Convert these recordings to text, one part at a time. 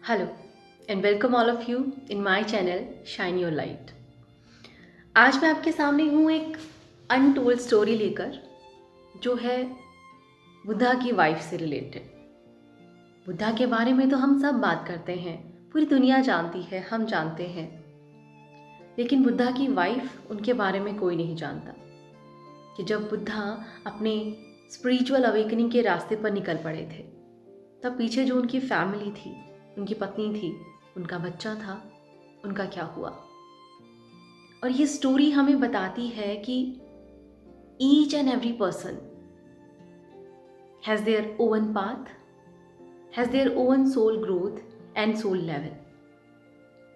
Hello and welcome all of you in my channel shine your light. आज मैं आपके सामने हूँ एक अनटोल्ड स्टोरी लेकर, जो है बुद्धा की वाइफ से रिलेटेड। बुद्धा के बारे में तो हम सब बात करते हैं, पूरी दुनिया जानती है, हम जानते हैं, लेकिन बुद्धा की वाइफ उनके बारे में कोई नहीं जानता। कि जब बुद्धा अपने स्पिरिचुअल अवेकनिंग के रास्ते पर निकल पड़े थे, तब पीछे जो उनकी फैमिली थी, उनकी पत्नी थी, उनका बच्चा था, उनका क्या हुआ। और ये स्टोरी हमें बताती है कि each and every person has their own path, has their own soul growth and soul level.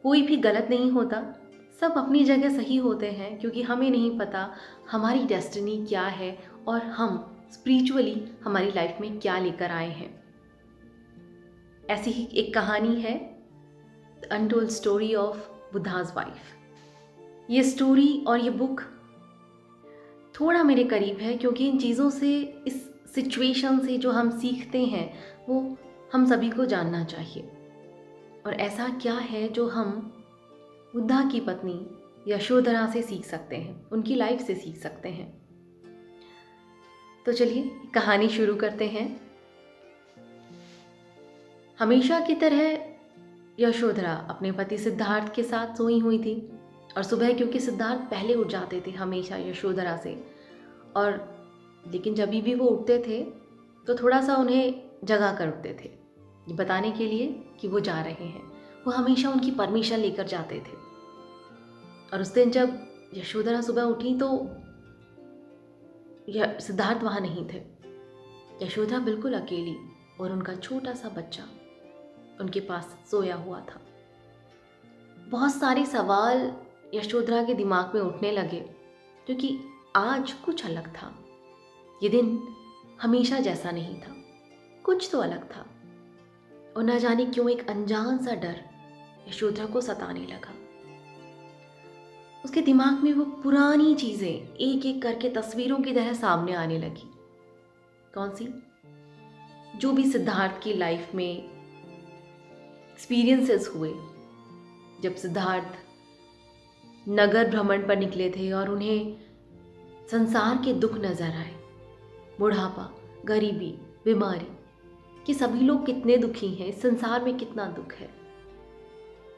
कोई भी गलत नहीं होता, सब अपनी जगह सही होते हैं, क्योंकि हमें नहीं पता हमारी डेस्टिनी क्या है और हम स्पिरिचुअली हमारी लाइफ में क्या लेकर आए हैं। ऐसी ही एक कहानी है, the untold story of Buddha's wife. ये स्टोरी और ये बुक थोड़ा मेरे करीब है, क्योंकि इन चीज़ों से, इस सिचुएशन से जो हम सीखते हैं वो हम सभी को जानना चाहिए। और ऐसा क्या है जो हम बुद्धा की पत्नी यशोधरा से सीख सकते हैं, उनकी लाइफ से सीख सकते हैं। तो चलिए कहानी शुरू करते हैं। हमेशा की तरह यशोधरा अपने पति सिद्धार्थ के साथ सोई हुई थी, और सुबह क्योंकि सिद्धार्थ पहले उठ जाते थे हमेशा यशोधरा से, और लेकिन जब भी वो उठते थे तो थोड़ा सा उन्हें जगा कर उठते थे, ये बताने के लिए कि वो जा रहे हैं। वो हमेशा उनकी परमिशन लेकर जाते थे। और उस दिन जब यशोधरा सुबह उठी तो सिद्धार्थ वहाँ नहीं थे। यशोधरा बिल्कुल अकेली और उनका छोटा सा बच्चा उनके पास सोया हुआ था। बहुत सारे सवाल यशोधरा के दिमाग में उठने लगे, क्योंकि आज कुछ अलग था। ये दिन हमेशा जैसा नहीं था, कुछ तो अलग था। और न जाने क्यों एक अनजान सा डर यशोधरा को सताने लगा। उसके दिमाग में वो पुरानी चीजें एक एक करके तस्वीरों की तरह सामने आने लगी। कौन सी? जो भी सिद्धार्थ की लाइफ में एक्सपीरियंसेस हुए, जब सिद्धार्थ नगर भ्रमण पर निकले थे और उन्हें संसार के दुख नजर आए, बुढ़ापा, गरीबी, बीमारी, कि सभी लोग कितने दुखी हैं, इस संसार में कितना दुख है।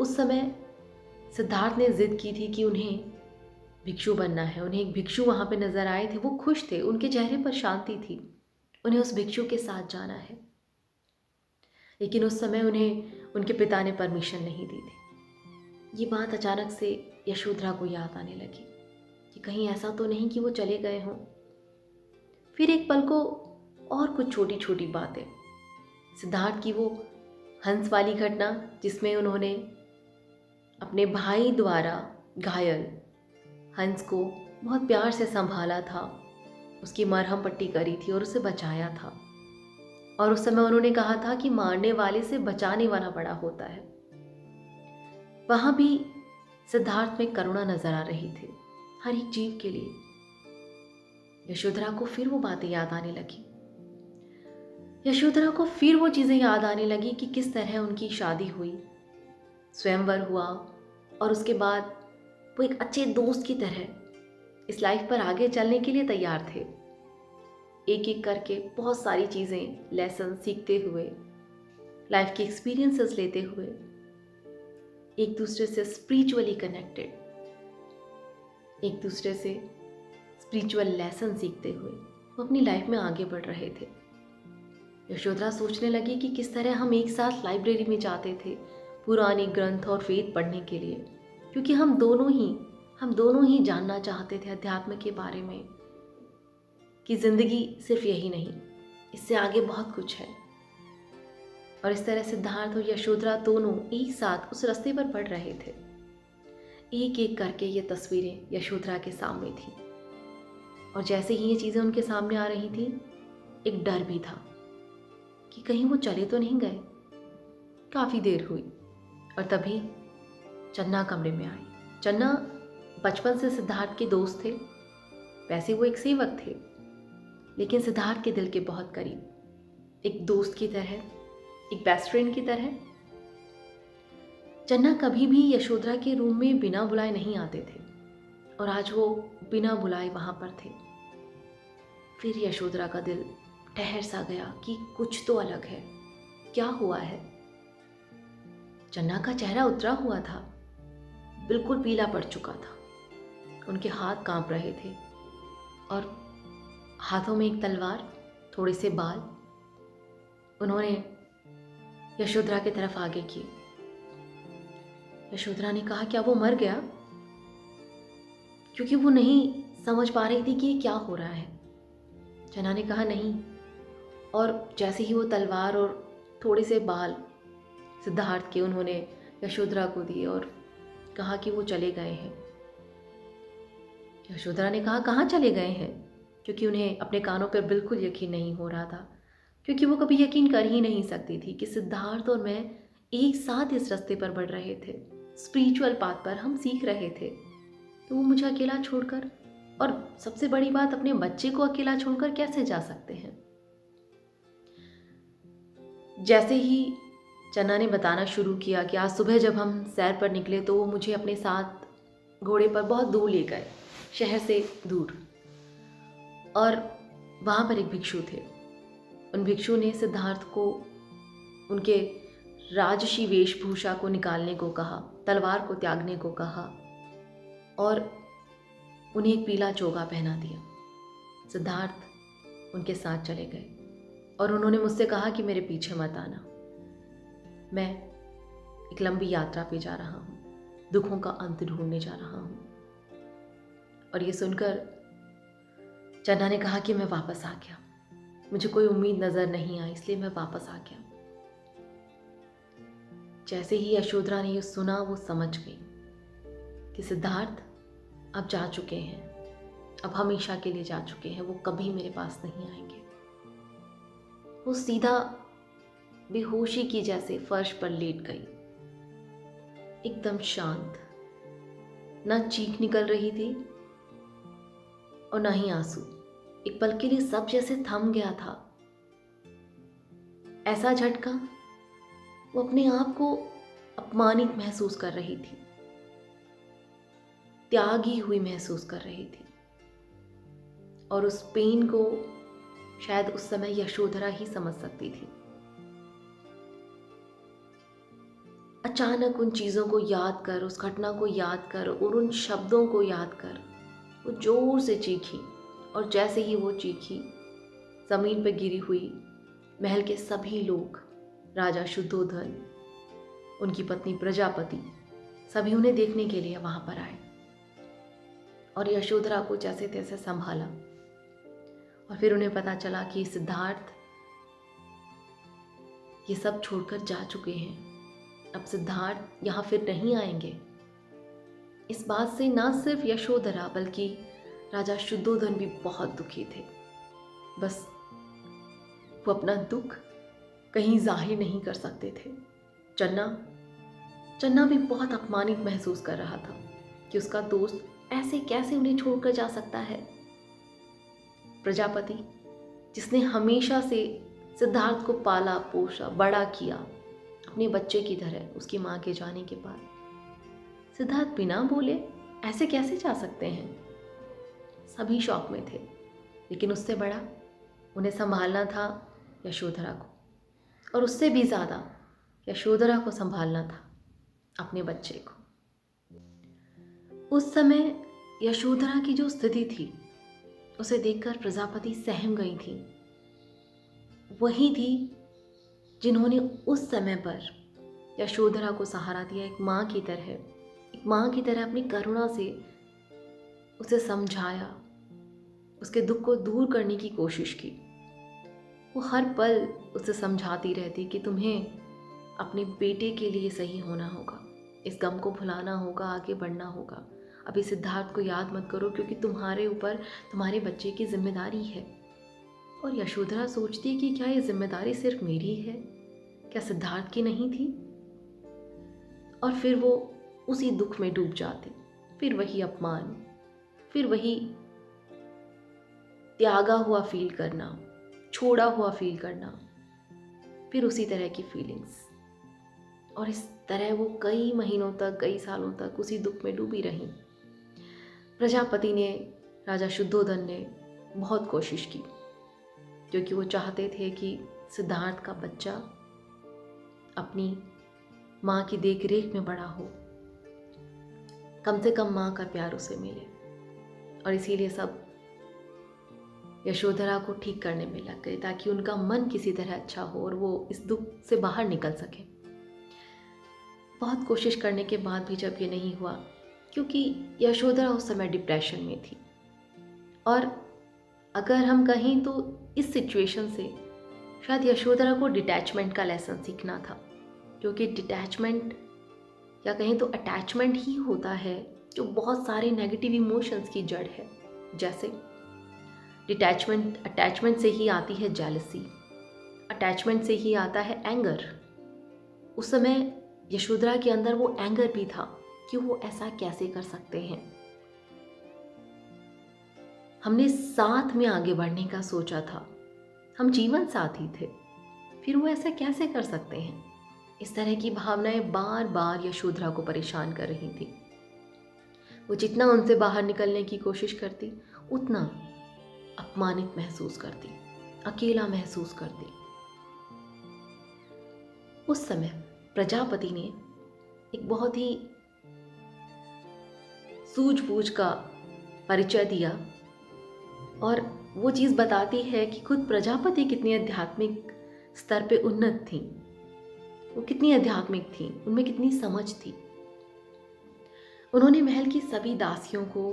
उस समय सिद्धार्थ ने जिद की थी कि उन्हें भिक्षु बनना है। उन्हें एक भिक्षु वहाँ पे नजर आए थे, वो खुश थे, उनके चेहरे पर शांति थी, उन्हें उस भिक्षु के साथ जाना है। लेकिन उस समय उन्हें उनके पिता ने परमिशन नहीं दी थी। ये बात अचानक से यशोधरा को याद आने लगी कि कहीं ऐसा तो नहीं कि वो चले गए हों। फिर एक पल को और कुछ छोटी छोटी बातें, सिद्धार्थ की वो हंस वाली घटना, जिसमें उन्होंने अपने भाई द्वारा घायल हंस को बहुत प्यार से संभाला था, उसकी मरहम पट्टी करी थी और उसे बचाया था। और उस समय उन्होंने कहा था कि मारने वाले से बचाने वाला बड़ा होता है। वहां भी सिद्धार्थ में करुणा नजर आ रही थी हर एक जीव के लिए। यशोधरा को फिर वो बातें याद आने लगी। यशोधरा को फिर वो चीजें याद आने लगी कि किस तरह उनकी शादी हुई, स्वयंवर हुआ, और उसके बाद वो एक अच्छे दोस्त की तरह इस लाइफ पर आगे चलने के लिए तैयार थे। एक एक करके बहुत सारी चीज़ें, लेसन सीखते हुए, लाइफ के एक्सपीरियंसेस लेते हुए, एक दूसरे से स्पिरिचुअली कनेक्टेड, एक दूसरे से स्पिरिचुअल लेसन सीखते हुए वो अपनी लाइफ में आगे बढ़ रहे थे। यशोधरा सोचने लगी कि किस तरह हम एक साथ लाइब्रेरी में जाते थे पुराने ग्रंथ और वेद पढ़ने के लिए, क्योंकि हम दोनों ही जानना चाहते थे अध्यात्म के बारे में, कि जिंदगी सिर्फ यही नहीं, इससे आगे बहुत कुछ है। और इस तरह सिद्धार्थ और यशोधरा दोनों एक साथ उस रास्ते पर बढ़ रहे थे। एक एक करके ये तस्वीरें यशोधरा के सामने थी, और जैसे ही ये चीज़ें उनके सामने आ रही थी, एक डर भी था कि कहीं वो चले तो नहीं गए। काफ़ी देर हुई और तभी चन्ना कमरे में आई। चन्ना बचपन से सिद्धार्थ के दोस्त थे, वैसे वो एक सेवक थे, लेकिन सिद्धार्थ के दिल के बहुत करीब, एक दोस्त की तरह, एक बेस्ट फ्रेंड की तरह चन्ना कभी भी यशोधरा के रूम में बिना बुलाए नहीं आते थे और आज वो बिना बुलाए वहां पर थे। फिर यशोधरा का दिल ठहर सा गया कि कुछ तो अलग है। क्या हुआ है? चन्ना का चेहरा उतरा हुआ था, बिल्कुल पीला पड़ चुका था। उनके हाथ कांप रहे थे और हाथों में एक तलवार, थोड़े से बाल। उन्होंने यशोधरा की तरफ आगे किए। यशोधरा ने कहा, क्या वो मर गया? क्योंकि वो नहीं समझ पा रही थी कि ये क्या हो रहा है। चन्ना ने कहा, नहीं। और जैसे ही वो तलवार और थोड़े से बाल सिद्धार्थ के उन्होंने यशोधरा को दिए और कहा कि वो चले गए हैं। यशोधरा ने कहा, कहाँ चले गए हैं? क्योंकि उन्हें अपने कानों पर बिल्कुल यकीन नहीं हो रहा था, क्योंकि वो कभी यकीन कर ही नहीं सकती थी कि सिद्धार्थ और मैं एक साथ इस रास्ते पर बढ़ रहे थे, स्पिरिचुअल पाथ पर हम सीख रहे थे, तो वो मुझे अकेला छोड़कर, और सबसे बड़ी बात अपने बच्चे को अकेला छोड़कर कैसे जा सकते हैं। जैसे ही चन्ना ने बताना शुरू किया कि आज सुबह जब हम सैर पर निकले तो वो मुझे अपने साथ घोड़े पर बहुत दूर ले गए, शहर से दूर, और वहाँ पर एक भिक्षु थे। उन भिक्षु ने सिद्धार्थ को उनके राजसी वेशभूषा को निकालने को कहा, तलवार को त्यागने को कहा और उन्हें एक पीला चोगा पहना दिया। सिद्धार्थ उनके साथ चले गए और उन्होंने मुझसे कहा कि मेरे पीछे मत आना, मैं एक लंबी यात्रा पे जा रहा हूँ, दुखों का अंत ढूंढने जा रहा हूँ। और ये सुनकर चन्ना ने कहा कि मैं वापस आ गया, मुझे कोई उम्मीद नजर नहीं आई, इसलिए मैं वापस आ गया। जैसे ही यशोधरा ने ये सुना वो समझ गई कि सिद्धार्थ अब जा चुके हैं, अब हमेशा के लिए जा चुके हैं, वो कभी मेरे पास नहीं आएंगे। वो सीधा बेहोशी की जैसे फर्श पर लेट गई, एकदम शांत, ना चीख निकल रही थी और ना ही आंसू। एक पल के लिए सब जैसे थम गया था। ऐसा झटका, वो अपने आप को अपमानित महसूस कर रही थी, त्यागी हुई महसूस कर रही थी, और उस पेन को शायद उस समय यशोधरा ही समझ सकती थी। अचानक उन चीज़ों को याद कर, उस घटना को याद कर और उन शब्दों को याद कर वो जोर से चीखी, और जैसे ही वो चीखी जमीन पर गिरी हुई महल के सभी लोग, राजा शुद्धोधन, उनकी पत्नी प्रजापति, सभी उन्हें देखने के लिए वहां पर आए और यशोधरा को जैसे तैसे संभाला। और फिर उन्हें पता चला कि सिद्धार्थ ये सब छोड़कर जा चुके हैं, अब सिद्धार्थ यहाँ फिर नहीं आएंगे। इस बात से ना सिर्फ यशोधरा बल्कि राजा शुद्धोधन भी बहुत दुखी थे। बस वो अपना दुख कहीं जाहिर नहीं कर सकते थे। चन्ना भी बहुत अपमानित महसूस कर रहा था कि उसका दोस्त ऐसे कैसे उन्हें छोड़कर जा सकता है। प्रजापति, जिसने हमेशा से सिद्धार्थ को पाला पोसा बड़ा किया अपने बच्चे की तरह, उसकी माँ के जाने के बाद सिद्धार्थ बिना बोले ऐसे कैसे जा सकते हैं। सभी शौक में थे, लेकिन उससे बड़ा उन्हें संभालना था यशोधरा को, और उससे भी ज़्यादा यशोधरा को संभालना था अपने बच्चे को। उस समय यशोधरा की जो स्थिति थी उसे देखकर प्रजापति सहम गई थी। वही थी जिन्होंने उस समय पर यशोधरा को सहारा दिया, एक माँ की तरह अपनी करुणा से उसे समझाया, उसके दुख को दूर करने की कोशिश की। वो हर पल उसे समझाती रहती कि तुम्हें अपने बेटे के लिए सही होना होगा, इस गम को भुलाना होगा, आगे बढ़ना होगा। अभी सिद्धार्थ को याद मत करो, क्योंकि तुम्हारे ऊपर तुम्हारे बच्चे की जिम्मेदारी है। और यशोधरा सोचती कि क्या ये जिम्मेदारी सिर्फ मेरी है, क्या सिद्धार्थ की नहीं थी? और फिर वो उसी दुख में डूब जाती। फिर वही अपमान, फिर वही त्यागा हुआ फील करना, छोड़ा हुआ फील करना, फिर उसी तरह की फीलिंग्स। और इस तरह वो कई महीनों तक, कई सालों तक उसी दुख में डूबी रहीं। प्रजापति ने, राजा शुद्धोधन ने बहुत कोशिश की, क्योंकि वो चाहते थे कि सिद्धार्थ का बच्चा अपनी माँ की देख रेख में बड़ा हो, कम से कम माँ का प्यार उसे मिले। और इसीलिए सब यशोधरा को ठीक करने में लग गए, ताकि उनका मन किसी तरह अच्छा हो और वो इस दुख से बाहर निकल सके। बहुत कोशिश करने के बाद भी जब ये नहीं हुआ, क्योंकि यशोधरा उस समय डिप्रेशन में थी, और अगर हम कहें तो इस सिचुएशन से शायद यशोधरा को डिटैचमेंट का लेसन सीखना था, क्योंकि डिटैचमेंट या कहें तो अटैचमेंट ही होता है जो बहुत सारे नेगेटिव इमोशंस की जड़ है। जैसे अटैचमेंट से ही आती है जेलसी, अटैचमेंट से ही आता है एंगर। उस समय यशोधरा के अंदर वो एंगर भी था कि वो ऐसा कैसे कर सकते हैं। हमने साथ में आगे बढ़ने का सोचा था, हम जीवन साथी थे, फिर वो ऐसा कैसे कर सकते हैं। इस तरह की भावनाएं बार बार यशोधरा को परेशान कर रही थी। वो जितना उनसे बाहर निकलने की कोशिश करती, उतना अपमानित महसूस करती, अकेला महसूस करती। उस समय प्रजापति ने एक बहुत ही सूझबूझ का परिचय दिया, और वो चीज़ बताती है कि खुद प्रजापति कितनी आध्यात्मिक स्तर पे उन्नत थी, वो कितनी आध्यात्मिक थी, उनमें कितनी समझ थी। उन्होंने महल की सभी दासियों को,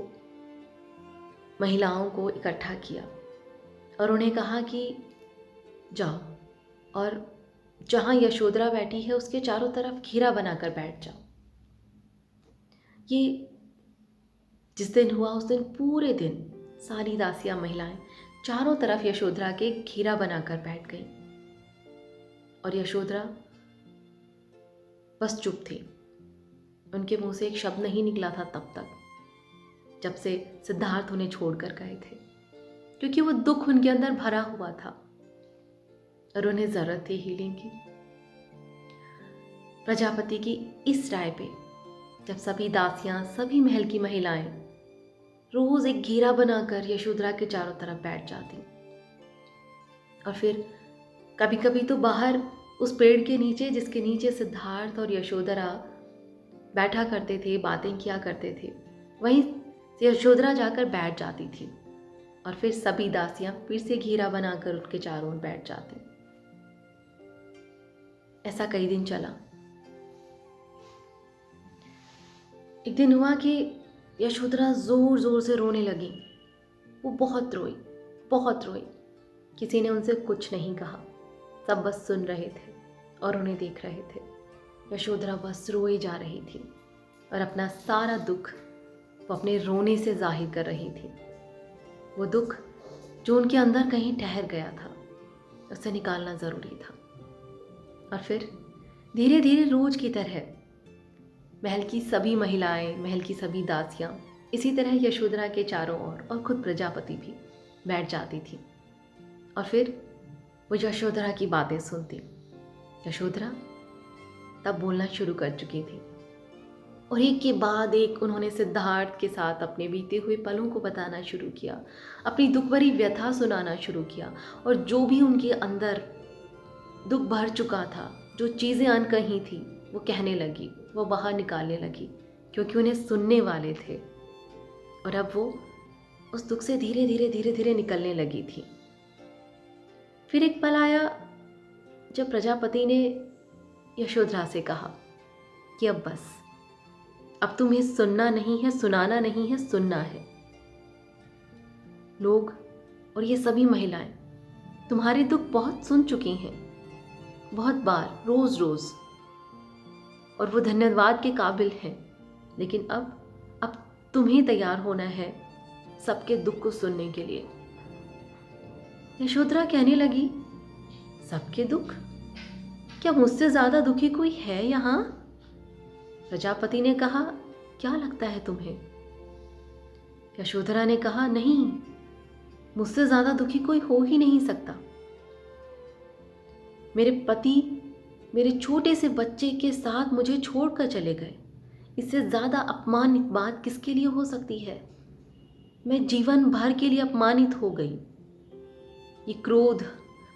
महिलाओं को इकट्ठा किया और उन्हें कहा कि जाओ और जहाँ यशोधरा बैठी है उसके चारों तरफ घेरा बनाकर बैठ जाओ। ये जिस दिन हुआ उस दिन पूरे दिन सारी दासियां, महिलाएं चारों तरफ यशोधरा के घेरा बनाकर बैठ गई, और यशोधरा बस चुप थी। उनके मुंह से एक शब्द नहीं निकला था तब तक, जब से सिद्धार्थ उन्हें छोड़कर गए थे, क्योंकि वो दुख उनके अंदर भरा हुआ था और उन्हें जरूरत थी हीलिंग की। प्रजापति की इस राय पे जब सभी दासियां, सभी महल की महिलाएं रोज एक घेरा बनाकर यशोधरा के चारों तरफ बैठ जाती, और फिर कभी कभी तो बाहर उस पेड़ के नीचे, जिसके नीचे सिद्धार्थ और यशोधरा बैठा करते थे, बातें किया करते थे, वहीं यशोधरा जाकर बैठ जाती थी, और फिर सभी दासियां फिर से घेरा बनाकर उनके चारों ओर बैठ जाती। ऐसा कई दिन चला। एक दिन हुआ कि यशोधरा जोर जोर से रोने लगी। वो बहुत रोई, बहुत रोई। किसी ने उनसे कुछ नहीं कहा, सब बस सुन रहे थे और उन्हें देख रहे थे। यशोधरा बस रोई जा रही थी और अपना सारा दुख वो अपने रोने से जाहिर कर रही थी। वो दुख जो उनके अंदर कहीं ठहर गया था, उसे निकालना ज़रूरी था। और फिर धीरे धीरे रोज की तरह महल की सभी महिलाएं, महल की सभी दासियां इसी तरह यशोधरा के चारों ओर और खुद प्रजापति भी बैठ जाती थी, और फिर वो यशोधरा की बातें सुनती। यशोधरा तब बोलना शुरू कर चुकी थी, और एक के बाद एक उन्होंने सिद्धार्थ के साथ अपने बीते हुए पलों को बताना शुरू किया, अपनी दुख भरी व्यथा सुनाना शुरू किया, और जो भी उनके अंदर दुख भर चुका था, जो चीज़ें अनकही थी, वो कहने लगी, वो बाहर निकालने लगी, क्योंकि उन्हें सुनने वाले थे, और अब वो उस दुख से धीरे धीरे धीरे धीरे निकलने लगी थी। फिर एक पल आया जब प्रजापति ने यशोधरा से कहा कि अब बस, अब तुम्हें सुनना नहीं है, सुनाना नहीं है, सुनना है। लोग और ये सभी महिलाएं तुम्हारे दुख बहुत सुन चुकी हैं, बहुत बार, रोज रोज, और वो धन्यवाद के काबिल हैं, लेकिन अब तुम्हें तैयार होना है सबके दुख को सुनने के लिए। यशोधरा कहने लगी, सबके दुख? क्या मुझसे ज्यादा दुखी कोई है यहाँ? प्रजापति ने कहा, क्या लगता है तुम्हें? यशोधरा ने कहा, नहीं, मुझसे ज्यादा दुखी कोई हो ही नहीं सकता। मेरे पति मेरे छोटे से बच्चे के साथ मुझे छोड़कर चले गए। इससे ज़्यादा अपमानित बात किसके लिए हो सकती है? मैं जीवन भर के लिए अपमानित हो गई। ये क्रोध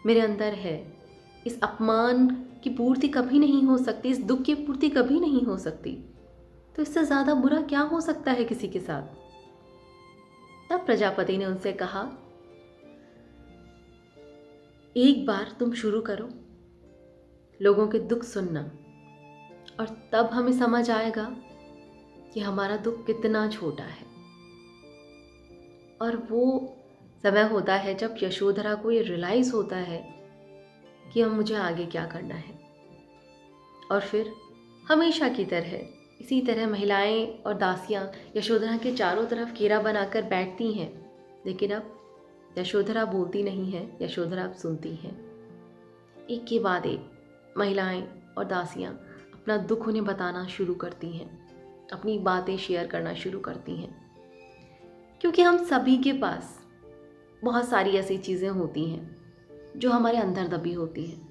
मेरे अंदर है। इस अपमान की पूर्ति कभी नहीं हो सकती, इस दुख की पूर्ति कभी नहीं हो सकती। तो इससे ज़्यादा बुरा क्या हो सकता है किसी के साथ? तब प्रजापति ने उनसे कहा, एक बार तुम शुरू करो लोगों के दुख सुनना, और तब हमें समझ आएगा कि हमारा दुख कितना छोटा है। और वो समय होता है जब यशोधरा को ये रियलाइज़ होता है कि अब मुझे आगे क्या करना है। और फिर हमेशा की तरह इसी तरह महिलाएं और दासियां यशोधरा के चारों तरफ घेरा बनाकर बैठती हैं। लेकिन अब यशोधरा बोलती नहीं है, यशोधरा अब सुनती हैं। एक के बाद एक महिलाएं और दासियां अपना दुख उन्हें बताना शुरू करती हैं, अपनी बातें शेयर करना शुरू करती हैं। क्योंकि हम सभी के पास बहुत सारी ऐसी चीज़ें होती हैं जो हमारे अंदर दबी होती हैं,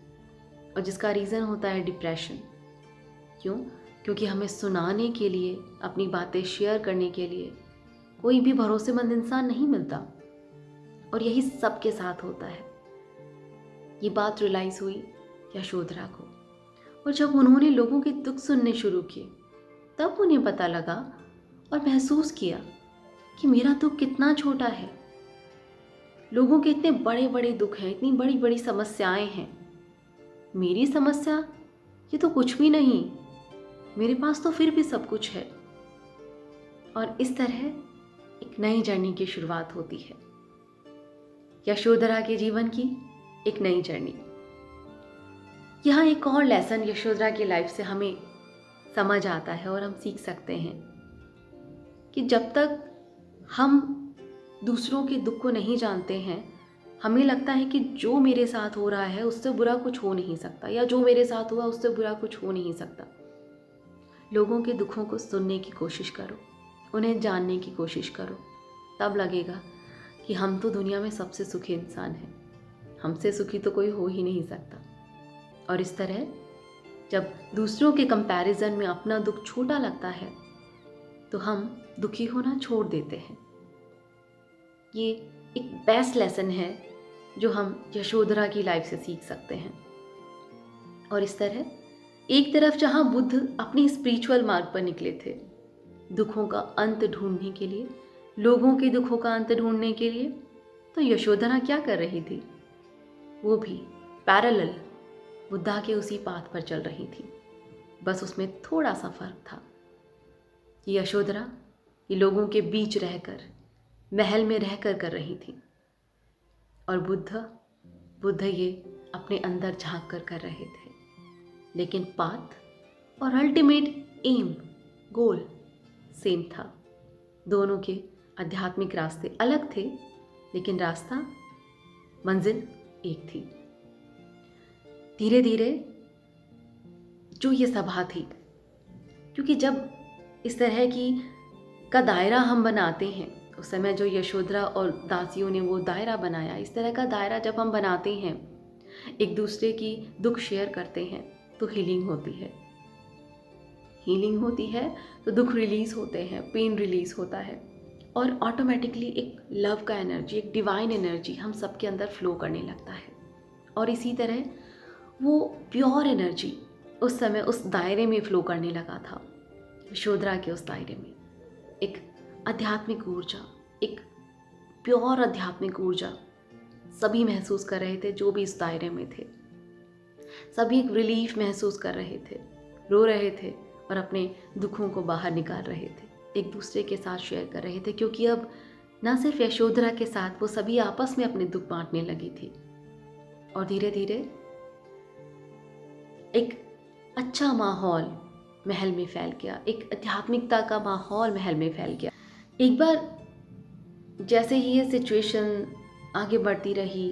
और जिसका रीज़न होता है डिप्रेशन। क्यों? क्योंकि हमें सुनाने के लिए, अपनी बातें शेयर करने के लिए कोई भी भरोसेमंद इंसान नहीं मिलता। और यही सबके साथ होता है। ये बात रियलाइज़ हुई यशोधरा को, और जब उन्होंने लोगों के दुख सुनने शुरू किए तब उन्हें पता लगा और महसूस किया कि मेरा दुख कितना छोटा है। लोगों के इतने बड़े बड़े दुख हैं, इतनी बड़ी बड़ी समस्याएं हैं। मेरी समस्या ये तो कुछ भी नहीं, मेरे पास तो फिर भी सब कुछ है। और इस तरह एक नई जर्नी की शुरुआत होती है, यशोधरा के जीवन की एक नई जर्नी। यहाँ एक और लेसन यशोधरा की लाइफ से हमें समझ आता है और हम सीख सकते हैं कि जब तक हम दूसरों के दुख को नहीं जानते हैं, हमें लगता है कि जो मेरे साथ हो रहा है उससे बुरा कुछ हो नहीं सकता, या जो मेरे साथ हुआ उससे बुरा कुछ हो नहीं सकता। लोगों के दुखों को सुनने की कोशिश करो, उन्हें जानने की कोशिश करो, तब लगेगा कि हम तो दुनिया में सबसे सुखी इंसान हैं, हमसे सुखी तो कोई हो ही नहीं सकता। और इस तरह जब दूसरों के कंपैरिजन में अपना दुख छोटा लगता है तो हम दुखी होना छोड़ देते हैं। ये एक बेस्ट लेसन है जो हम यशोधरा की लाइफ से सीख सकते हैं। और इस तरह एक तरफ जहाँ बुद्ध अपनी स्पिरिचुअल मार्ग पर निकले थे, दुखों का अंत ढूंढने के लिए, लोगों के दुखों का अंत ढूंढने के लिए, तो यशोधरा क्या कर रही थी? वो भी पैरेलल बुद्धा के उसी पाथ पर चल रही थी। बस उसमें थोड़ा सा फर्क था कि यशोधरा ये लोगों के बीच रहकर, महल में रहकर कर रही थी, और बुद्ध ये अपने अंदर झांक कर रहे थे। लेकिन पाथ और अल्टीमेट एम, गोल सेम था। दोनों के आध्यात्मिक रास्ते अलग थे, लेकिन रास्ता, मंजिल एक थी। धीरे धीरे जो ये सभा थी, क्योंकि जब इस तरह की का दायरा हम बनाते हैं, उस समय जो यशोधरा और दासियों ने वो दायरा बनाया, इस तरह का दायरा जब हम बनाते हैं, एक दूसरे की दुख शेयर करते हैं, तो हीलिंग होती है। हीलिंग होती है तो दुख रिलीज़ होते हैं, पेन रिलीज़ होता है, और ऑटोमेटिकली एक लव का एनर्जी, एक डिवाइन एनर्जी हम सबके अंदर फ्लो करने लगता है। और इसी तरह वो प्योर एनर्जी उस समय उस दायरे में फ्लो करने लगा था। यशोधरा के उस दायरे में एक आध्यात्मिक ऊर्जा, एक प्योर आध्यात्मिक ऊर्जा सभी महसूस कर रहे थे। जो भी इस दायरे में थे, सभी एक रिलीफ महसूस कर रहे थे, रो रहे थे और अपने दुखों को बाहर निकाल रहे थे, एक दूसरे के साथ शेयर कर रहे थे। क्योंकि अब ना सिर्फ यशोधरा के साथ, वो सभी आपस में अपने दुख बांटने लगी थी। और धीरे धीरे एक अच्छा माहौल महल में फैल गया, एक आध्यात्मिकता का माहौल महल में फैल गया। एक बार जैसे ही ये सिचुएशन आगे बढ़ती रही,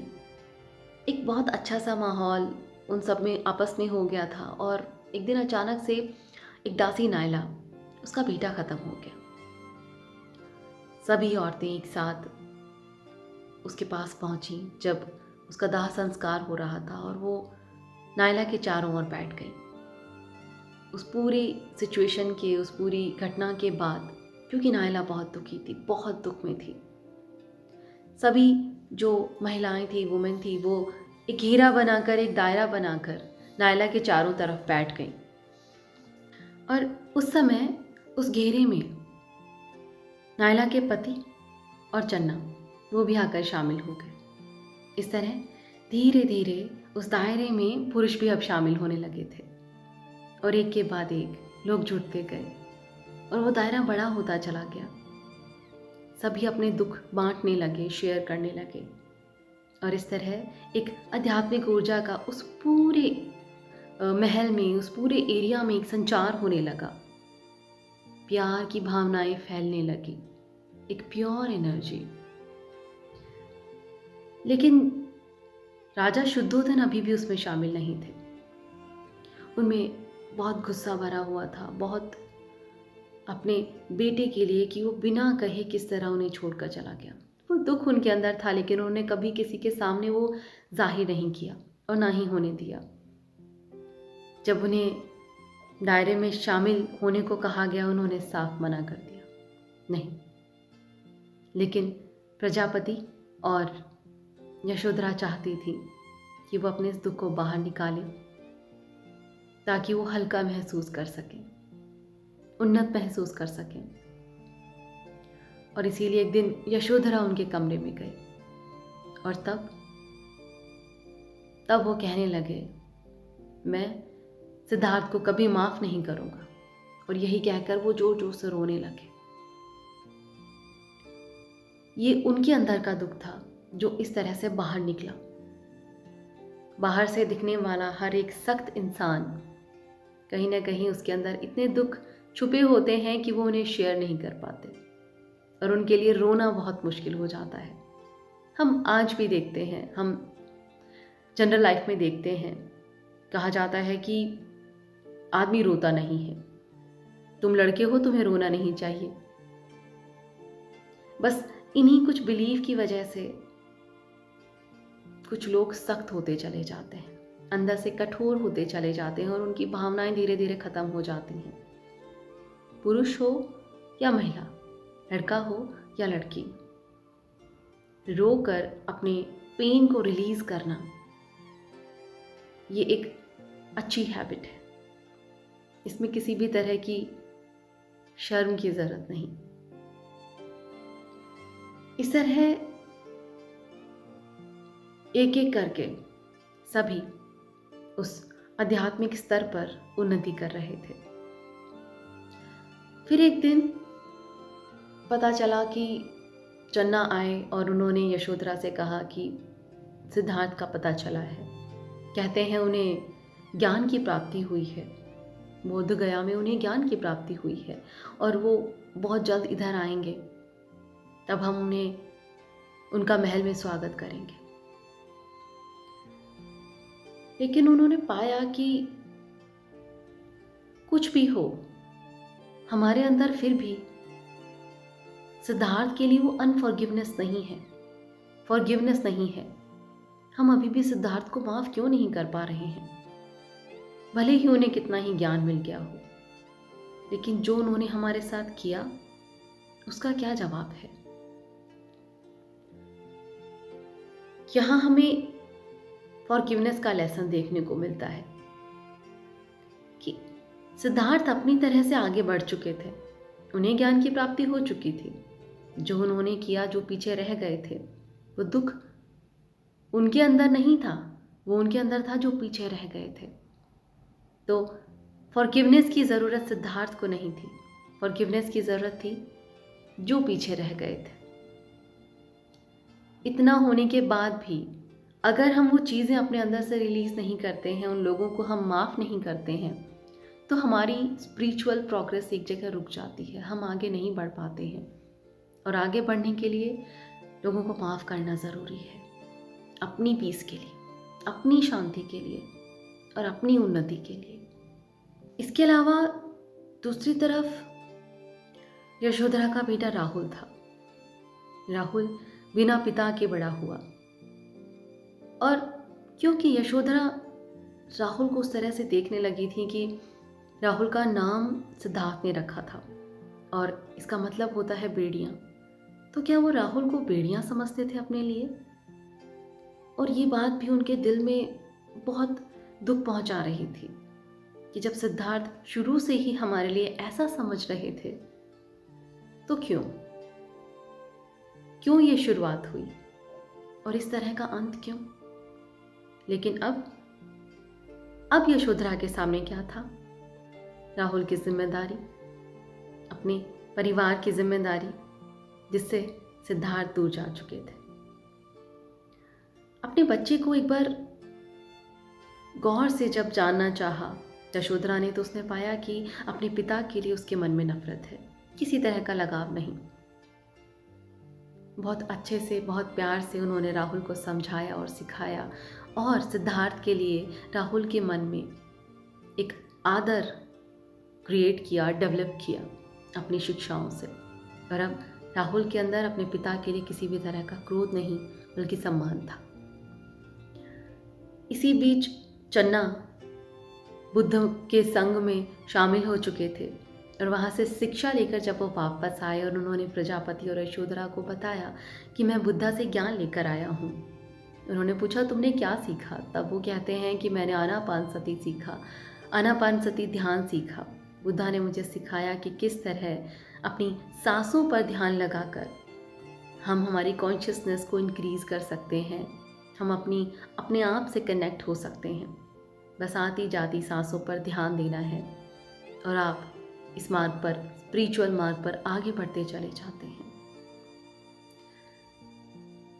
एक बहुत अच्छा सा माहौल उन सब में आपस में हो गया था। और एक दिन अचानक से एक दासी नायला, उसका बेटा ख़त्म हो गया। सभी औरतें एक साथ उसके पास पहुंची जब उसका दाह संस्कार हो रहा था, और वो नायला के चारों ओर बैठ गई। उस पूरी सिचुएशन के, उस पूरी घटना के बाद, क्योंकि नायला बहुत दुखी थी, बहुत दुख में थी, सभी जो महिलाएं थी, वुमेन थी, वो एक घेरा बनाकर, एक दायरा बनाकर नायला के चारों तरफ बैठ गई। और उस समय उस घेरे में नायला के पति और चन्ना वो भी आकर शामिल हो गए। इस तरह धीरे धीरे उस दायरे में पुरुष भी अब शामिल होने लगे थे और एक के बाद एक लोग जुड़ते गए और वो दायरा बड़ा होता चला गया। सभी अपने दुख बांटने लगे, शेयर करने लगे और इस तरह एक आध्यात्मिक ऊर्जा का उस पूरे महल में, उस पूरे एरिया में एक संचार होने लगा। प्यार की भावनाएं फैलने लगी, एक प्योर एनर्जी। लेकिन राजा शुद्धोधन अभी भी उसमें शामिल नहीं थे। उनमें बहुत गुस्सा भरा हुआ था, बहुत अपने बेटे के लिए कि वो बिना कहे किस तरह उन्हें छोड़कर चला गया। वो दुख उनके अंदर था, लेकिन उन्होंने कभी किसी के सामने वो जाहिर नहीं किया और ना ही होने दिया। जब उन्हें दायरे में शामिल होने को कहा गया, उन्होंने साफ मना कर दिया, नहीं। लेकिन प्रजापति और यशोधरा चाहती थी कि वो अपने इस दुख को बाहर निकाले ताकि वो हल्का महसूस कर सकें, उन्नत महसूस कर सकें। और इसीलिए एक दिन यशोधरा उनके कमरे में गई और तब वो कहने लगे, मैं सिद्धार्थ को कभी माफ नहीं करूंगा। और यही कहकर वो जोर जोर से रोने लगे। ये उनके अंदर का दुख था जो इस तरह से बाहर निकला। बाहर से दिखने वाला हर एक सख्त इंसान, कहीं ना कहीं उसके अंदर इतने दुख छुपे होते हैं कि वो उन्हें शेयर नहीं कर पाते और उनके लिए रोना बहुत मुश्किल हो जाता है। हम आज भी देखते हैं, हम जनरल लाइफ में देखते हैं, कहा जाता है कि आदमी रोता नहीं है, तुम लड़के हो, तुम्हें रोना नहीं चाहिए। बस इन्हीं कुछ बिलीफ की वजह से कुछ लोग सख्त होते चले जाते हैं, अंदर से कठोर होते चले जाते हैं और उनकी भावनाएं धीरे धीरे खत्म हो जाती हैं। पुरुष हो या महिला, लड़का हो या लड़की, रोकर अपने पेन को रिलीज करना ये एक अच्छी हैबिट है। इसमें किसी भी तरह की शर्म की जरूरत नहीं। इस तरह एक एक करके सभी उस आध्यात्मिक स्तर पर उन्नति कर रहे थे। फिर एक दिन पता चला कि चन्ना आए और उन्होंने यशोधरा से कहा कि सिद्धार्थ का पता चला है। कहते हैं उन्हें ज्ञान की प्राप्ति हुई है, बोध गया में उन्हें ज्ञान की प्राप्ति हुई है और वो बहुत जल्द इधर आएंगे, तब हम उन्हें उनका महल में स्वागत करेंगे। लेकिन उन्होंने पाया कि कुछ भी हो, हमारे अंदर फिर भी सिद्धार्थ के लिए वो अनफॉरगिवनेस नहीं है, फॉरगिवनेस नहीं है। हम अभी भी सिद्धार्थ को माफ क्यों नहीं कर पा रहे हैं? भले ही उन्हें कितना ही ज्ञान मिल गया हो, लेकिन जो उन्होंने हमारे साथ किया उसका क्या जवाब है? यहां हमें फॉरगिवनेस का लेसन देखने को मिलता है कि सिद्धार्थ अपनी तरह से आगे बढ़ चुके थे, उन्हें ज्ञान की प्राप्ति हो चुकी थी। जो उन्होंने किया, जो पीछे रह गए थे, वो दुख उनके अंदर नहीं था, वो उनके अंदर था जो पीछे रह गए थे। तो फॉरगिवनेस की ज़रूरत सिद्धार्थ को नहीं थी, फॉरगिवनेस की ज़रूरत थी जो पीछे रह गए थे। इतना होने के बाद भी अगर हम वो चीज़ें अपने अंदर से रिलीज़ नहीं करते हैं, उन लोगों को हम माफ़ नहीं करते हैं, तो हमारी स्पिरिचुअल प्रोग्रेस एक जगह रुक जाती है, हम आगे नहीं बढ़ पाते हैं। और आगे बढ़ने के लिए लोगों को माफ़ करना ज़रूरी है, अपनी पीस के लिए, अपनी शांति के लिए और अपनी उन्नति के लिए। इसके अलावा दूसरी तरफ यशोधरा का बेटा राहुल था। राहुल बिना पिता के बड़ा हुआ और क्योंकि यशोधरा राहुल को उस तरह से देखने लगी थी कि राहुल का नाम सिद्धार्थ ने रखा था और इसका मतलब होता है बेड़ियाँ। तो क्या वो राहुल को बेड़ियाँ समझते थे अपने लिए? और ये बात भी उनके दिल में बहुत दुख पहुंचा रही थी कि जब सिद्धार्थ शुरू से ही हमारे लिए ऐसा समझ रहे थे तो क्यों ये शुरुआत हुई और इस तरह का अंत क्यों? लेकिन अब यशोधरा के सामने क्या था? राहुल की जिम्मेदारी, अपने परिवार की जिम्मेदारी, जिससे सिद्धार्थ दूर जा चुके थे। अपने बच्चे को एक बार गौर से जब जानना चाहा यशोधरा ने, तो उसने पाया कि अपने पिता के लिए उसके मन में नफरत है, किसी तरह का लगाव नहीं। बहुत अच्छे से, बहुत प्यार से उन्होंने राहुल को समझाया और सिखाया और सिद्धार्थ के लिए राहुल के मन में एक आदर क्रिएट किया, डेवलप किया अपनी शिक्षाओं से। और अब राहुल के अंदर अपने पिता के लिए किसी भी तरह का क्रोध नहीं, बल्कि सम्मान था। इसी बीच चन्ना बुद्ध के संग में शामिल हो चुके थे और वहाँ से शिक्षा लेकर जब वो वापस आए और उन्होंने प्रजापति और यशोधरा को बताया कि मैं बुद्धा से ज्ञान लेकर आया हूँ। उन्होंने पूछा तुमने क्या सीखा? तब वो कहते हैं कि मैंने आनापानसति सीखा, आनापानसति ध्यान सीखा। बुद्धा ने मुझे सिखाया कि किस तरह अपनी सांसों पर ध्यान लगाकर हम हमारी कॉन्शियसनेस को इंक्रीज़ कर सकते हैं, हम अपने आप से कनेक्ट हो सकते हैं। बस आती जाती सांसों पर ध्यान देना है और आप इस मार्ग पर, स्पिरिचुअल मार्ग पर आगे बढ़ते चले जाते हैं।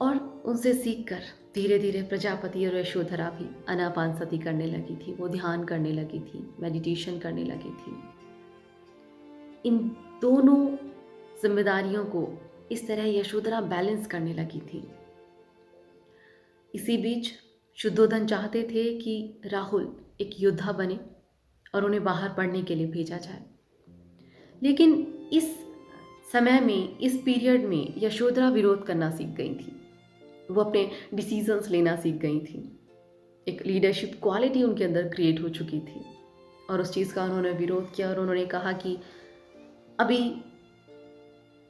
और उनसे सीखकर धीरे धीरे प्रजापति और यशोधरा भी आनापानसति करने लगी थी, वो ध्यान करने लगी थी, मेडिटेशन करने लगी थी। इन दोनों जिम्मेदारियों को इस तरह यशोधरा बैलेंस करने लगी थी। इसी बीच शुद्धोधन चाहते थे कि राहुल एक योद्धा बने और उन्हें बाहर पढ़ने के लिए भेजा जाए। लेकिन इस समय में, इस पीरियड में यशोधरा विरोध करना सीख गई थी। वो अपने डिसीजंस लेना सीख गई थी। एक लीडरशिप क्वालिटी उनके अंदर क्रिएट हो चुकी थी और उस चीज़ का उन्होंने विरोध किया और उन्होंने कहा कि अभी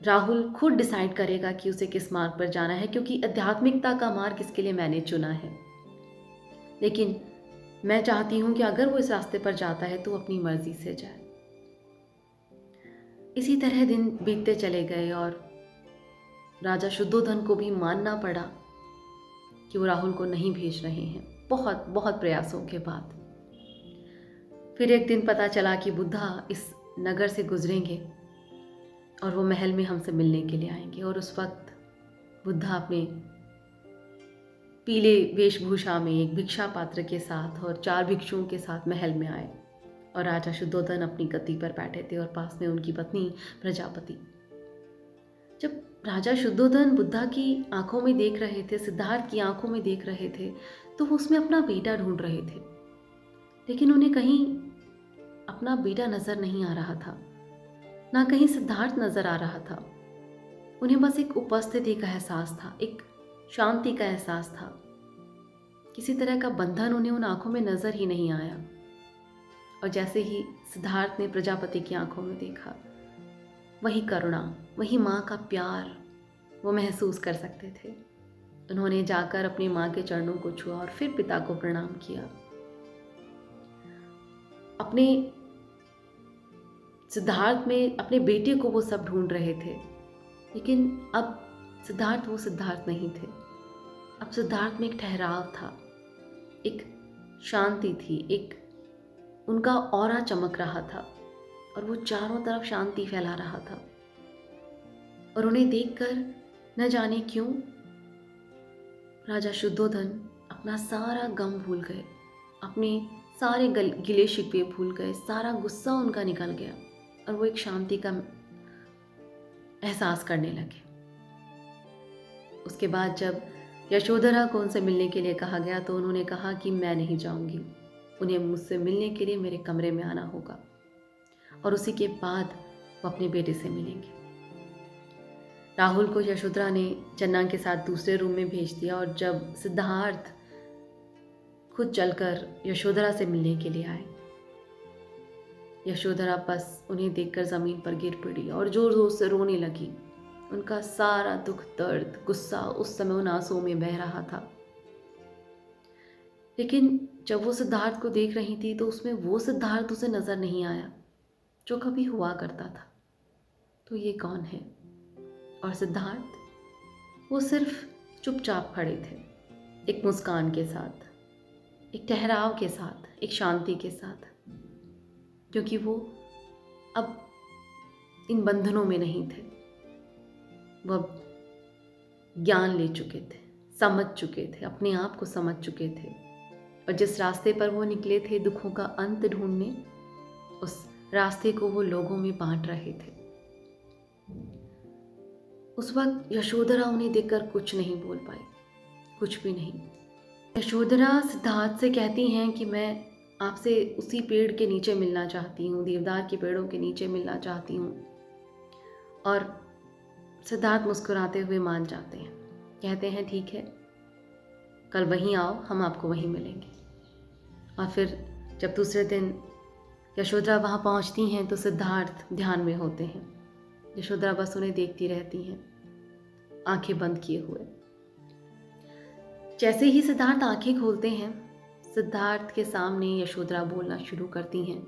राहुल खुद डिसाइड करेगा कि उसे किस मार्ग पर जाना है, क्योंकि आध्यात्मिकता का मार्ग इसके लिए मैंने चुना है। लेकिन मैं चाहती हूँ कि अगर वो इस रास्ते पर जाता है तो अपनी मर्जी से जाए। इसी तरह दिन बीतते चले गए और राजा शुद्धोधन को भी मानना पड़ा कि वो राहुल को नहीं भेज रहे हैं, बहुत बहुत प्रयासों के बाद। फिर एक दिन पता चला कि बुद्धा इस नगर से गुजरेंगे और वो महल में हमसे मिलने के लिए आएंगे। और उस वक्त बुद्धा अपने पीले वेशभूषा में एक भिक्षा पात्र के साथ और 4 भिक्षुओं के साथ महल में आए और राजा शुद्धोधन अपनी गद्दी पर बैठे थे और पास में उनकी पत्नी प्रजापति। जब राजा शुद्धोधन बुद्धा की आंखों में देख रहे थे, सिद्धार्थ की आंखों में देख रहे थे, तो वो उसमें अपना बेटा ढूंढ रहे थे। लेकिन उन्हें कहीं अपना बेटा नजर नहीं आ रहा था, ना कहीं सिद्धार्थ नजर आ रहा था। उन्हें बस एक उपस्थिति का एहसास था, एक शांति का एहसास था। किसी तरह का बंधन उन्हें उन आंखों में नजर ही नहीं आया। और जैसे ही सिद्धार्थ ने प्रजापति की आंखों में देखा, वही करुणा, वही माँ का प्यार वो महसूस कर सकते थे। उन्होंने जाकर अपनी माँ के चरणों को छुआ और फिर पिता को प्रणाम किया। अपने सिद्धार्थ में अपने बेटे को वो सब ढूंढ रहे थे, लेकिन अब सिद्धार्थ वो सिद्धार्थ नहीं थे। अब सिद्धार्थ में एक ठहराव था, एक शांति थी, एक उनका ऑरा चमक रहा था और वो चारों तरफ शांति फैला रहा था। और उन्हें देखकर न जाने क्यों राजा शुद्धोधन अपना सारा गम भूल गए, अपने सारे गिले शिकवे भूल गए, सारा गुस्सा उनका निकल गया और वो एक शांति का एहसास करने लगे। उसके बाद जब यशोधरा को उनसे मिलने के लिए कहा गया तो उन्होंने कहा कि मैं नहीं जाऊंगी, उन्हें मुझसे मिलने के लिए मेरे कमरे में आना होगा। और उसी के बाद वो अपने बेटे से मिलेंगे। राहुल को यशोधरा ने चन्ना के साथ दूसरे रूम में भेज दिया और जब सिद्धार्थ खुद चलकर यशोधरा से मिलने के लिए आए। यशोधरा बस उन्हें देखकर ज़मीन पर गिर पड़ी और जोर जोर से रोने लगी। उनका सारा दुख, दर्द, गुस्सा उस समय उन आंसुओं में बह रहा था। लेकिन जब वो सिद्धार्थ को देख रही थी तो उसमें वो सिद्धार्थ उसे नजर नहीं आया जो कभी हुआ करता था। तो ये कौन है? और सिद्धार्थ, वो सिर्फ चुपचाप खड़े थे, एक मुस्कान के साथ, एक ठहराव के साथ, एक शांति के साथ, क्योंकि वो अब इन बंधनों में नहीं थे। वो अब ज्ञान ले चुके थे, समझ चुके थे, अपने आप को समझ चुके थे, और जिस रास्ते पर वो निकले थे दुखों का अंत ढूंढने, उस रास्ते को वो लोगों में बांट रहे थे। उस वक्त यशोधरा उन्हें देखकर कुछ नहीं बोल पाई, कुछ भी नहीं। यशोधरा सिद्धार्थ से कहती हैं कि मैं आपसे उसी पेड़ के नीचे मिलना चाहती हूँ, देवदार के पेड़ों के नीचे मिलना चाहती हूँ। और सिद्धार्थ मुस्कुराते हुए मान जाते हैं, कहते हैं ठीक है, कल वहीं आओ, हम आपको वहीं मिलेंगे। और फिर जब दूसरे दिन यशोधरा वहाँ पहुँचती हैं तो सिद्धार्थ ध्यान में होते हैं। यशोधरा बस उन्हें देखती रहती हैं, आंखें बंद किए हुए। जैसे ही सिद्धार्थ आंखें खोलते हैं, सिद्धार्थ के सामने यशोधरा बोलना शुरू करती हैं।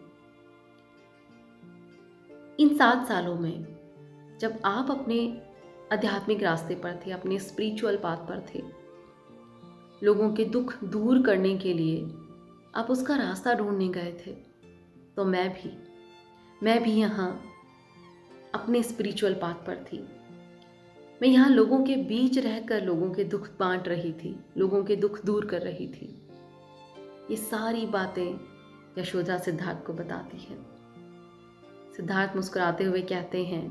इन 7 सालों में जब आप अपने आध्यात्मिक रास्ते पर थे, अपने स्पिरिचुअल पाथ पर थे, लोगों के दुख दूर करने के लिए आप उसका रास्ता ढूंढने गए थे, तो मैं भी यहाँ अपने स्पिरिचुअल पाथ पर थी। मैं यहाँ लोगों के बीच रहकर लोगों के दुख बांट रही थी, लोगों के दुख दूर कर रही थी। ये सारी बातें यशोधरा सिद्धार्थ को बताती है। सिद्धार्थ मुस्कुराते हुए कहते हैं,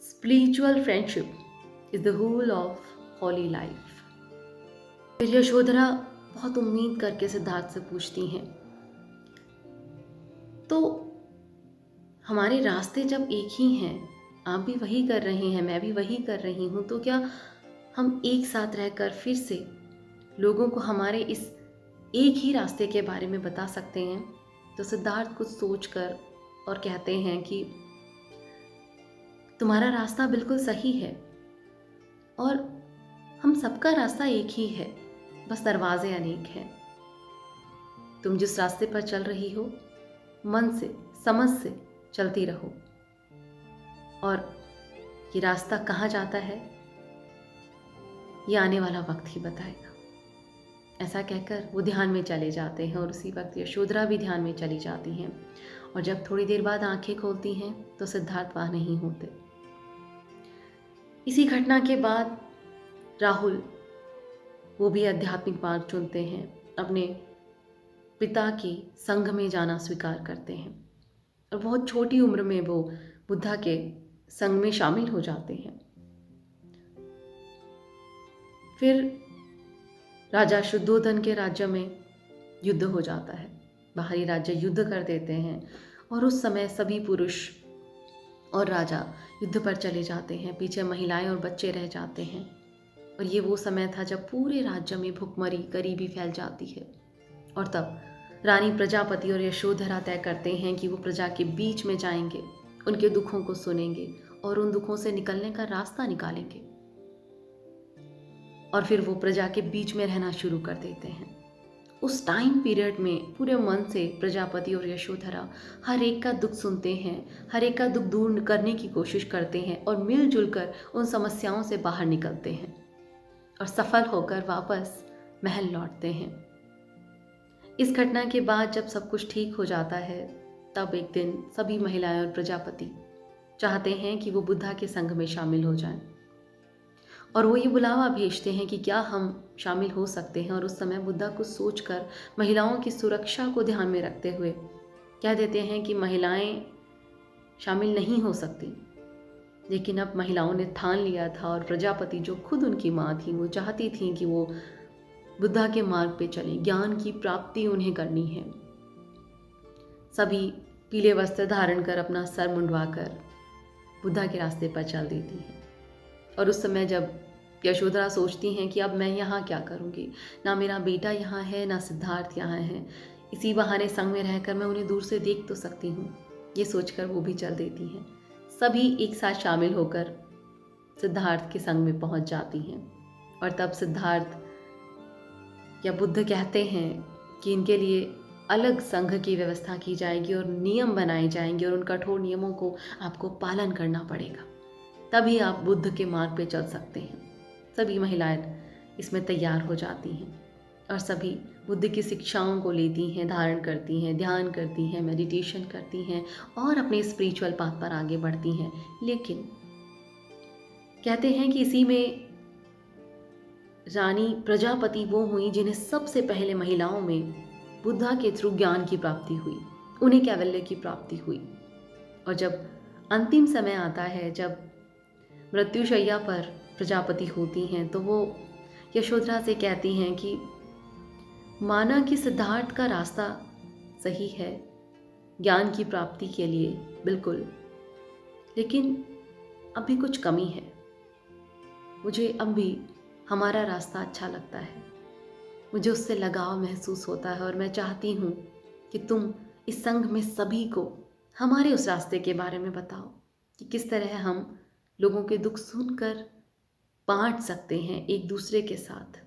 spiritual friendship is the whole of holy life. फिर यशोधरा बहुत उम्मीद करके सिद्धार्थ से पूछती हैं, तो हमारे रास्ते जब एक ही हैं, आप भी वही कर रहे हैं, मैं भी वही कर रही हूँ, तो क्या हम एक साथ रहकर फिर से लोगों को हमारे इस एक ही रास्ते के बारे में बता सकते हैं? तो सिद्धार्थ कुछ सोचकर और कहते हैं कि तुम्हारा रास्ता बिल्कुल सही है और हम सबका रास्ता एक ही है, बस दरवाजे अनेक हैं। तुम जिस रास्ते पर चल रही हो, मन से, समझ से चलती रहो, और ये रास्ता कहाँ जाता है ये आने वाला वक्त ही बताएगा। ऐसा कहकर वो ध्यान में चले जाते हैं और उसी वक्त यशोधरा भी ध्यान में चली जाती हैं। और जब थोड़ी देर बाद आंखें खोलती हैं तो सिद्धार्थ वहाँ नहीं होते। इसी घटना के बाद राहुल, वो भी आध्यात्मिक मार्ग चुनते हैं, अपने पिता के संघ में जाना स्वीकार करते हैं और बहुत छोटी उम्र में वो बुद्धा के संघ में शामिल हो जाते हैं। फिर राजा शुद्धोधन के राज्य में युद्ध हो जाता है, बाहरी राज्य युद्ध कर देते हैं और उस समय सभी पुरुष और राजा युद्ध पर चले जाते हैं, पीछे महिलाएं और बच्चे रह जाते हैं। और ये वो समय था जब पूरे राज्य में भुखमरी, गरीबी फैल जाती है। और तब रानी प्रजापति और यशोधरा तय करते हैं कि वो प्रजा के बीच में जाएंगे, उनके दुखों को सुनेंगे और उन दुखों से निकलने का रास्ता निकालेंगे। और फिर वो प्रजा के बीच में रहना शुरू कर देते हैं। उस टाइम पीरियड में पूरे मन से प्रजापति और यशोधरा हर एक का दुख सुनते हैं, हर एक का दुख दूर करने की कोशिश करते हैं और मिलजुल कर उन समस्याओं से बाहर निकलते हैं और सफल होकर वापस महल लौटते हैं। इस घटना के बाद जब सब कुछ ठीक हो जाता है, तब एक दिन सभी महिलाएं और प्रजापति चाहते हैं कि वो बुद्धा के संघ में शामिल हो जाएं और वो ये बुलावा भेजते हैं कि क्या हम शामिल हो सकते हैं। और उस समय बुद्धा कुछ सोचकर महिलाओं की सुरक्षा को ध्यान में रखते हुए कह देते हैं कि महिलाएं शामिल नहीं हो सकती। लेकिन अब महिलाओं ने ठान लिया था और प्रजापति जो खुद उनकी माँ थी, वो चाहती थी कि वो बुद्धा के मार्ग पे चलें, ज्ञान की प्राप्ति उन्हें करनी है। सभी पीले वस्त्र धारण कर अपना सर मुंडवा कर बुद्धा के रास्ते पर चल देती हैं। और उस समय जब यशोधरा सोचती हैं कि अब मैं यहाँ क्या करूँगी, ना मेरा बेटा यहाँ है ना सिद्धार्थ यहाँ है, इसी बहाने संग में रहकर मैं उन्हें दूर से देख तो सकती हूँ। ये सोचकर वो भी चल देती हैं। सभी एक साथ शामिल होकर सिद्धार्थ के संग में पहुँच जाती हैं और तब सिद्धार्थ या बुद्ध कहते हैं कि इनके लिए अलग संघ की व्यवस्था की जाएगी और नियम बनाए जाएंगे और उन कठोर नियमों को आपको पालन करना पड़ेगा, तभी आप बुद्ध के मार्ग पे चल सकते हैं। सभी महिलाएं इसमें तैयार हो जाती हैं और सभी बुद्ध की शिक्षाओं को लेती हैं, धारण करती हैं, ध्यान करती हैं, मेडिटेशन करती हैं और अपने स्पिरिचुअल पाथ पर आगे बढ़ती हैं। लेकिन कहते हैं कि इसी में रानी प्रजापति वो हुई जिन्हें सबसे पहले महिलाओं में बुद्धा के थ्रू ज्ञान की प्राप्ति हुई, उन्हें कैवल्य की प्राप्ति हुई। और जब अंतिम समय आता है, जब मृत्युशैया पर प्रजापति होती हैं, तो वो यशोधरा से कहती हैं कि माना कि सिद्धार्थ का रास्ता सही है ज्ञान की प्राप्ति के लिए, बिल्कुल, लेकिन अभी कुछ कमी है। मुझे अब भी हमारा रास्ता अच्छा लगता है, मुझे उससे लगाव महसूस होता है और मैं चाहती हूँ कि तुम इस संघ में सभी को हमारे उस रास्ते के बारे में बताओ कि किस तरह हम लोगों के दुख सुनकर बांट सकते हैं एक दूसरे के साथ।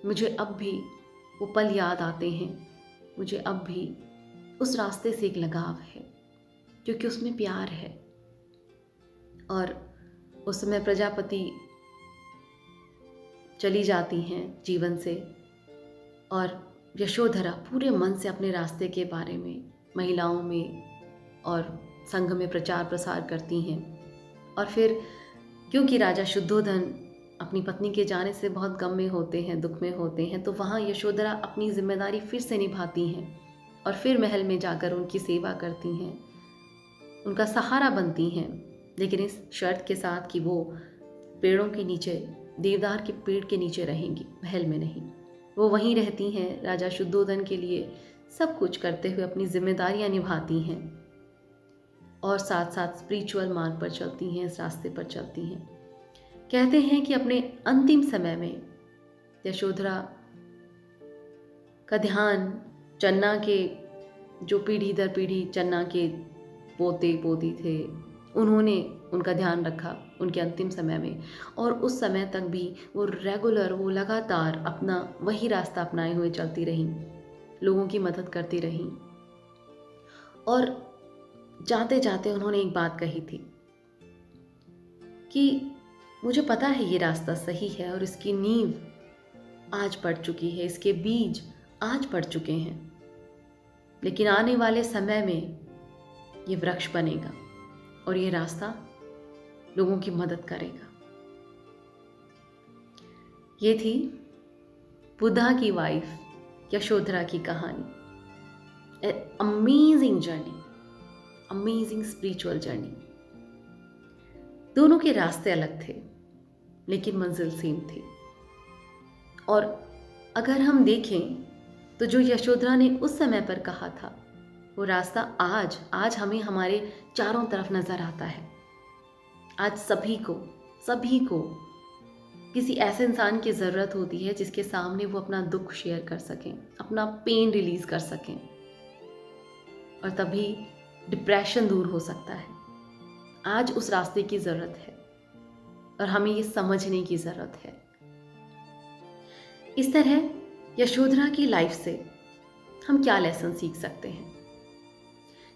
मुझे अब भी वो पल याद आते हैं, मुझे अब भी उस रास्ते से एक लगाव है क्योंकि उसमें प्यार है। और उस समय प्रजापति चली जाती हैं जीवन से और यशोधरा पूरे मन से अपने रास्ते के बारे में महिलाओं में और संघ में प्रचार प्रसार करती हैं। और फिर क्योंकि राजा शुद्धोधन अपनी पत्नी के जाने से बहुत गम में होते हैं, दुख में होते हैं, तो वहाँ यशोधरा अपनी जिम्मेदारी फिर से निभाती हैं और फिर महल में जाकर उनकी सेवा करती हैं, उनका सहारा बनती हैं, लेकिन इस शर्त के साथ कि वो पेड़ों के नीचे, देवदार के पेड़ के नीचे रहेंगी, महल में नहीं। वो वहीं रहती हैं, राजा शुद्धोधन के लिए सब कुछ करते हुए अपनी जिम्मेदारियां निभाती हैं और साथ साथ स्पिरिचुअल मार्ग पर चलती हैं, इस रास्ते पर चलती हैं। कहते हैं कि अपने अंतिम समय में यशोधरा का ध्यान चन्ना के, जो पीढ़ी दर पीढ़ी चन्ना के पोते पोती थे, उन्होंने उनका ध्यान रखा उनके अंतिम समय में, और उस समय तक भी वो रेगुलर, वो लगातार अपना वही रास्ता अपनाए हुए चलती रहीं, लोगों की मदद करती रहीं। और जाते जाते उन्होंने एक बात कही थी कि मुझे पता है ये रास्ता सही है और इसकी नींव आज पड़ चुकी है, इसके बीज आज पड़ चुके हैं, लेकिन आने वाले समय में ये वृक्ष बनेगा और ये रास्ता लोगों की मदद करेगा। ये थी बुद्धा की वाइफ यशोधरा की कहानी। Amazing journey, amazing spiritual journey. दोनों के रास्ते अलग थे लेकिन मंजिल सेम थी। और अगर हम देखें तो जो यशोधरा ने उस समय पर कहा था, वो रास्ता आज हमें हमारे चारों तरफ नजर आता है। आज सभी को किसी ऐसे इंसान की ज़रूरत होती है जिसके सामने वो अपना दुख शेयर कर सकें, अपना पेन रिलीज कर सकें, और तभी डिप्रेशन दूर हो सकता है। आज उस रास्ते की ज़रूरत है और हमें ये समझने की ज़रूरत है। इस तरह यशोधरा की लाइफ से हम क्या लेसन सीख सकते हैं?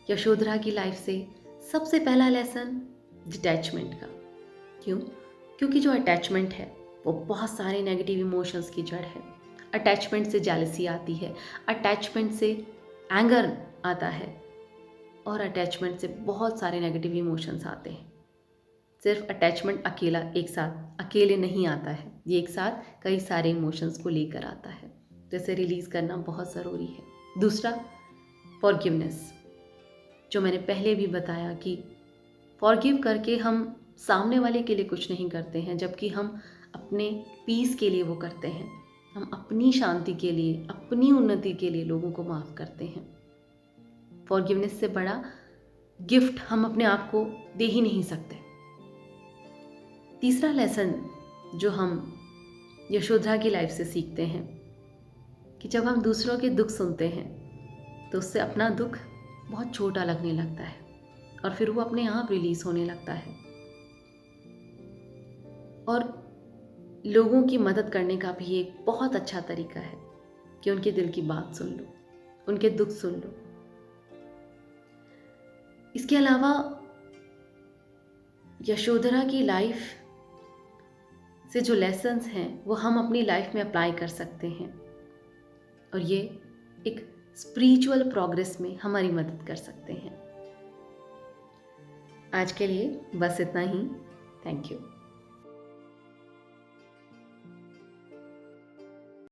यशोधरा की लाइफ से सबसे पहला लेसन डिटैचमेंट का। क्यों? क्योंकि जो अटैचमेंट है वो बहुत सारे नेगेटिव इमोशंस की जड़ है। अटैचमेंट से जेलसी आती है, अटैचमेंट से एंगर आता है, और अटैचमेंट से बहुत सारे नेगेटिव इमोशंस आते हैं। सिर्फ अटैचमेंट अकेला एक साथ अकेले नहीं आता है, ये एक साथ कई सारे इमोशंस को लेकर आता है, तो इसे रिलीज़ करना बहुत ज़रूरी है। दूसरा, फॉरगिवनेस, जो मैंने पहले भी बताया कि फॉरगिव करके हम सामने वाले के लिए कुछ नहीं करते हैं, जबकि हम अपने पीस के लिए वो करते हैं। हम अपनी शांति के लिए, अपनी उन्नति के लिए लोगों को माफ़ करते हैं। फॉरगिवनेस से बड़ा गिफ्ट हम अपने आप को दे ही नहीं सकते। तीसरा लेसन जो हम यशोधरा की लाइफ से सीखते हैं कि जब हम दूसरों के दुख सुनते हैं तो उससे अपना दुख बहुत छोटा लगने लगता है और फिर वो अपने आप रिलीज होने लगता है। और लोगों की मदद करने का भी एक बहुत अच्छा तरीका है कि उनके दिल की बात सुन लो, उनके दुख सुन लो। इसके अलावा यशोधरा की लाइफ से जो लेसन्स हैं वो हम अपनी लाइफ में अप्लाई कर सकते हैं और ये एक स्पिरिचुअल प्रोग्रेस में हमारी मदद कर सकते हैं। आज के लिए बस इतना ही। Thank you.